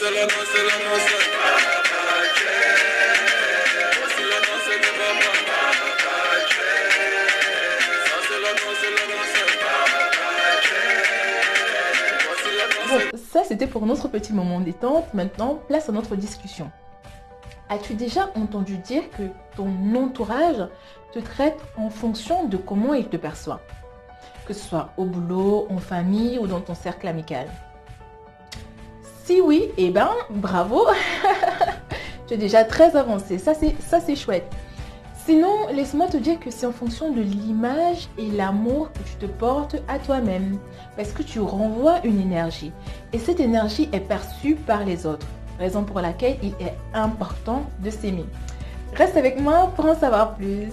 Bon, ça c'était pour notre petit moment détente. Maintenant, place à notre discussion. As-tu déjà entendu dire que ton entourage te traite en fonction de comment il te perçoit? Que ce soit au boulot, en famille ou dans ton cercle amical. Si oui, eh ben bravo. Tu es déjà très avancé, ça c'est chouette. Sinon, laisse-moi te dire que c'est en fonction de l'image et l'amour que tu te portes à toi-même. Parce que tu renvoies une énergie. Et cette énergie est perçue par les autres. Raison pour laquelle il est important de s'aimer. Reste avec moi pour en savoir plus.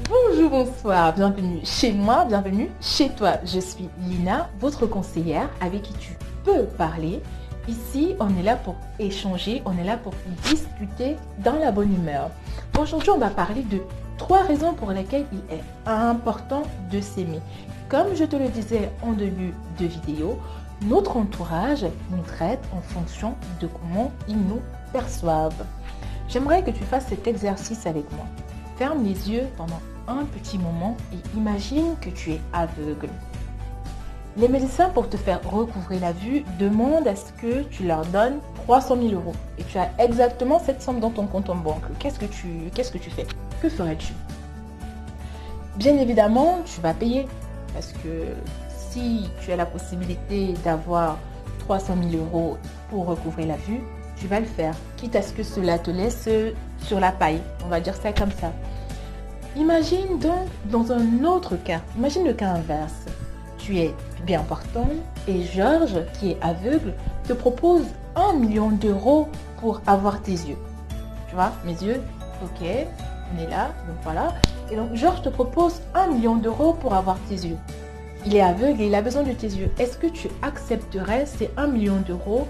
Bonjour, bonsoir, bienvenue chez moi, bienvenue chez toi. Je suis Lina, votre conseillère avec qui tu peux parler. Ici, on est là pour échanger, on est là pour discuter dans la bonne humeur. Aujourd'hui, on va parler de 3 raisons pour lesquelles il est important de s'aimer. Comme je te le disais en début de vidéo, notre entourage nous traite en fonction de comment ils nous perçoivent. J'aimerais que tu fasses cet exercice avec moi. Ferme les yeux pendant un petit moment et imagine que tu es aveugle. Les médecins, pour te faire recouvrer la vue, demandent à ce que tu leur donnes 300 000 euros. Et tu as exactement cette somme dans ton compte en banque. Qu'est-ce que tu fais? Que ferais-tu? Bien évidemment, tu vas payer. Parce que si tu as la possibilité d'avoir 300 000 euros pour recouvrer la vue, tu vas le faire. Quitte à ce que cela te laisse sur la paille. On va dire ça comme ça. Imagine donc dans un autre cas. Imagine le cas inverse. Tu es bien portant et Georges, qui est aveugle, te propose 1 million d'euros pour avoir tes yeux. Tu vois, mes yeux, ok, on est là, donc voilà. Et donc Georges te propose 1 million d'euros pour avoir tes yeux. Il est aveugle et il a besoin de tes yeux. Est-ce que tu accepterais ces 1 million d'euros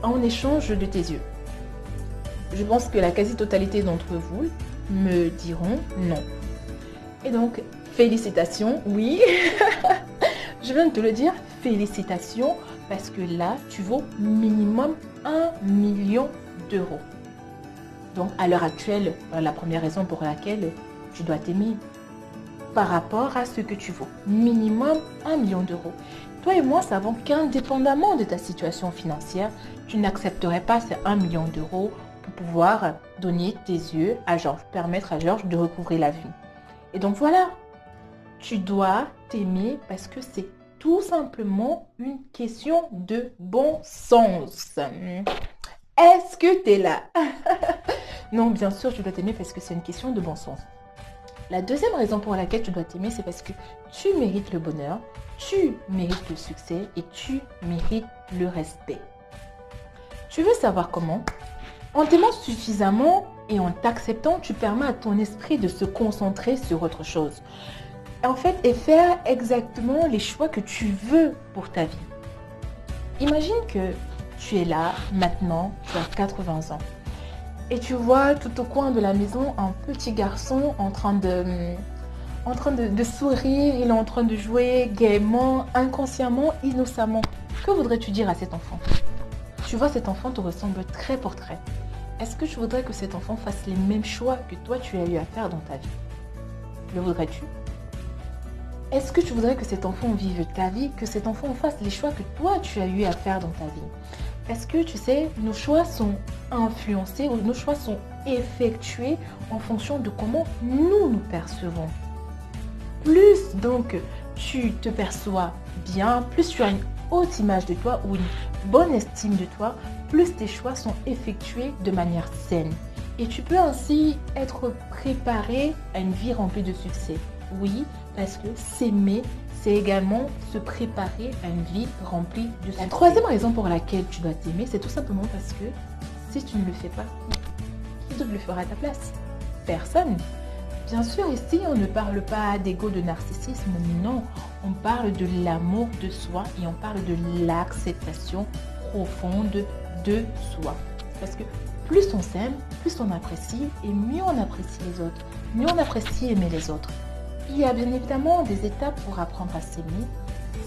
en échange de tes yeux? Je pense que la quasi-totalité d'entre vous me diront non. Et donc, félicitations, oui. Je viens de te le dire, félicitations, parce que là, tu vaux minimum 1 million d'euros. Donc, à l'heure actuelle, la première raison pour laquelle tu dois t'aimer par rapport à ce que tu vaux. Minimum 1 million d'euros. Toi et moi savons qu'indépendamment de ta situation financière, tu n'accepterais pas ces 1 million d'euros pour pouvoir donner tes yeux à Georges, permettre à Georges de recouvrer la vue. Et donc voilà, tu dois t'aimer parce que c'est tout simplement une question de bon sens. Est-ce que tu es là? Non, bien sûr, tu dois t'aimer parce que c'est une question de bon sens. La deuxième raison pour laquelle tu dois t'aimer, c'est parce que tu mérites le bonheur, tu mérites le succès et tu mérites le respect. Tu veux savoir comment? En t'aimant suffisamment et en t'acceptant, tu permets à ton esprit de se concentrer sur autre chose. En fait, et faire exactement les choix que tu veux pour ta vie. Imagine que tu es là, maintenant, tu as 80 ans. Et tu vois tout au coin de la maison un petit garçon en train de sourire, il est en train de jouer gaiement, inconsciemment, innocemment. Que voudrais-tu dire à cet enfant? Tu vois, cet enfant te ressemble trait pour trait. Est-ce que tu voudrais que cet enfant fasse les mêmes choix que toi tu as eu à faire dans ta vie? Le voudrais-tu? Est-ce que tu voudrais que cet enfant vive ta vie, que cet enfant fasse les choix que toi tu as eu à faire dans ta vie? Parce que tu sais, nos choix sont influencés ou nos choix sont effectués en fonction de comment nous percevons. Plus donc tu te perçois bien, plus tu as une haute image de toi ou une bonne estime de toi, plus tes choix sont effectués de manière saine. Et tu peux ainsi être préparé à une vie remplie de succès. Oui, parce que s'aimer, c'est également se préparer à une vie remplie de succès. La troisième raison pour laquelle tu dois t'aimer, c'est tout simplement parce que si tu ne le fais pas, qui d'autre le fera à ta place? Personne. Bien sûr, ici, on ne parle pas d'ego, de narcissisme, non. On parle de l'amour de soi et on parle de l'acceptation profonde de soi. Parce que plus on s'aime, plus on apprécie et mieux on apprécie les autres. Mieux on apprécie aimer les autres. Il y a bien évidemment des étapes pour apprendre à s'aimer.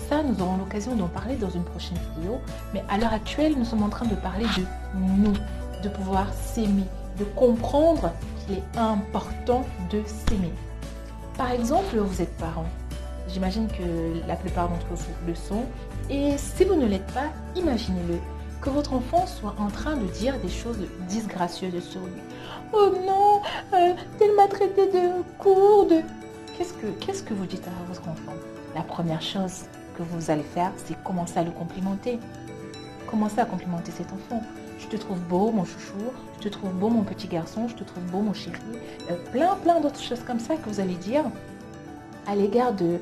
Ça, nous aurons l'occasion d'en parler dans une prochaine vidéo. Mais à l'heure actuelle, nous sommes en train de parler de nous, de pouvoir s'aimer, de comprendre qu'il est important de s'aimer. Par exemple, vous êtes parent. J'imagine que la plupart d'entre vous le sont. Et si vous ne l'êtes pas, imaginez-le. Que votre enfant soit en train de dire des choses disgracieuses sur lui. Oh non, elle m'a traité de courde. Qu'est-ce que vous dites à votre enfant? La première chose que vous allez faire, c'est commencer à le complimenter. Commencez à complimenter cet enfant. Je te trouve beau, mon chouchou. Je te trouve beau, mon petit garçon. Je te trouve beau, mon chéri. Plein d'autres choses comme ça que vous allez dire à l'égard de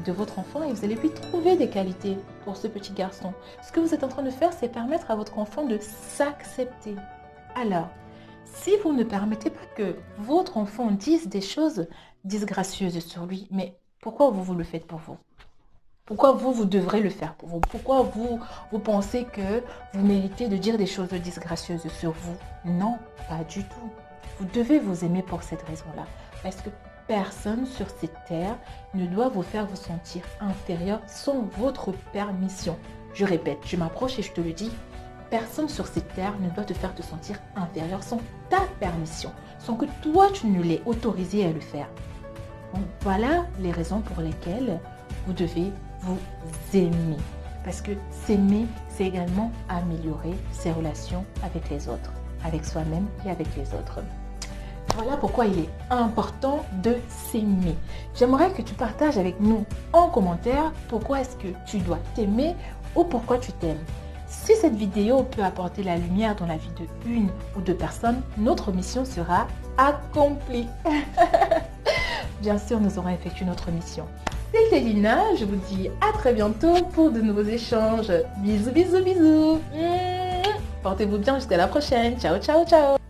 votre enfant et vous allez lui trouver des qualités pour ce petit garçon. Ce que vous êtes en train de faire, c'est permettre à votre enfant de s'accepter. Alors, si vous ne permettez pas que votre enfant dise des choses disgracieuses sur lui, mais pourquoi vous le faites pour vous? Pourquoi vous devrez le faire pour vous? Pourquoi vous pensez que vous méritez de dire des choses disgracieuses sur vous? Non, pas du tout. Vous devez vous aimer pour cette raison-là. Parce que personne sur cette terre ne doit vous faire vous sentir inférieur sans votre permission. Je répète, je m'approche et je te le dis. Personne sur cette terre ne doit te faire te sentir inférieur sans ta permission, sans que toi tu ne l'aies autorisé à le faire. Donc voilà les raisons pour lesquelles vous devez vous aimer. Parce que s'aimer, c'est également améliorer ses relations avec les autres, avec soi-même et avec les autres. Voilà pourquoi il est important de s'aimer. J'aimerais que tu partages avec nous en commentaire pourquoi est-ce que tu dois t'aimer ou pourquoi tu t'aimes. Si cette vidéo peut apporter la lumière dans la vie de une ou deux personnes, notre mission sera accomplie. Bien sûr, nous aurons effectué notre mission. C'était Lina, je vous dis à très bientôt pour de nouveaux échanges. Bisous, bisous, bisous. Portez-vous bien, jusqu'à la prochaine. Ciao, ciao, ciao.